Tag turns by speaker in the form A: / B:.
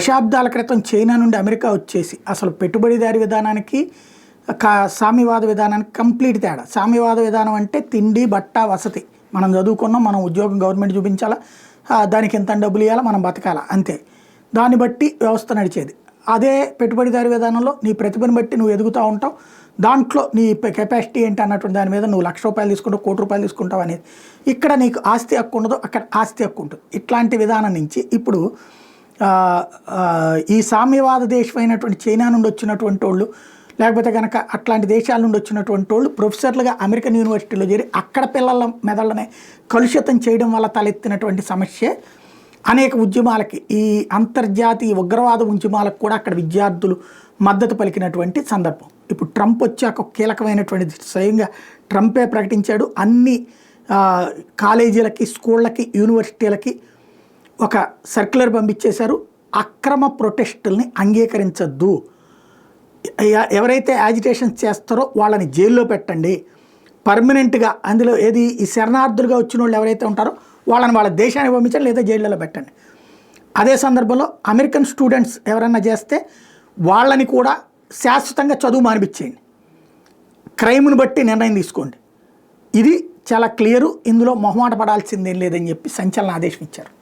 A: దశాబ్దాల క్రితం చైనా నుండి అమెరికా వచ్చేసి అసలు పెట్టుబడిదారీ విధానానికి సామ్యవాద విధానానికి కంప్లీట్ తేడా. సామ్యవాద విధానం అంటే తిండి బట్ట వసతి, మనం చదువుకున్నాం, మనం ఉద్యోగం గవర్నమెంట్ చూపించాలా, దానికి ఎంత డబ్బులు ఇవ్వాలా, మనం బతకాలా, అంతే. దాన్ని బట్టి వ్యవస్థ నడిచేది. అదే పెట్టుబడిదారీ విధానంలో నీ ప్రతిభను బట్టి నువ్వు ఎదుగుతూ ఉంటావు, దాంట్లో నీ కెపాసిటీ ఏంటి అన్నటువంటి దాని మీద నువ్వు ₹1,00,000 తీసుకుంటావు, ₹1,00,00,000 తీసుకుంటావు అనేది. ఇక్కడ నీకు ఆస్తి హక్కు ఉండదు, అక్కడ ఆస్తి హక్కు ఉంటుంది. ఇట్లాంటి విధానం నుంచి ఇప్పుడు ఈ సామ్యవాద దేశమైనటువంటి చైనా నుండి వచ్చినటువంటి వాళ్ళు, లేకపోతే కనుక అట్లాంటి దేశాల నుండి వచ్చినటువంటి వాళ్ళు ప్రొఫెసర్లుగా అమెరికన్ యూనివర్సిటీలో చేరి అక్కడ పిల్లల మెదళ్ళనే కలుషితం చేయడం వల్ల తలెత్తినటువంటి సమస్య అనేక ఉద్యమాలకి, ఈ అంతర్జాతీయ ఉగ్రవాద ఉద్యమాలకు కూడా అక్కడ విద్యార్థులు మద్దతు పలికినటువంటి సందర్భం. ఇప్పుడు ట్రంప్ వచ్చాక కీలకమైనటువంటి స్వయంగా ట్రంపే ప్రకటించాడు, అన్ని కాలేజీలకి, స్కూళ్ళకి, యూనివర్సిటీలకి ఒక సర్క్యులర్ పంపించేశారు, అక్రమ ప్రొటెస్టుల్ని అంగీకరించద్దు, ఎవరైతే యాజిటేషన్స్ చేస్తారో వాళ్ళని జైల్లో పెట్టండి, పర్మనెంట్గా అందులో ఏది ఈ శరణార్థులుగా వచ్చిన వాళ్ళు ఎవరైతే ఉంటారో వాళ్ళని వాళ్ళ దేశానికి పంపించండి లేదా జైళ్ళలో పెట్టండి. అదే సందర్భంలో అమెరికన్ స్టూడెంట్స్ ఎవరన్నా చేస్తే వాళ్ళని కూడా శాశ్వతంగా చదువు మానిపించేయండి, క్రైమ్ను బట్టి నిర్ణయం తీసుకోండి. ఇది చాలా క్లియరు, ఇందులో మొహమాట పడాల్సిందేం లేదని చెప్పి సంచలన ఆదేశం ఇచ్చారు.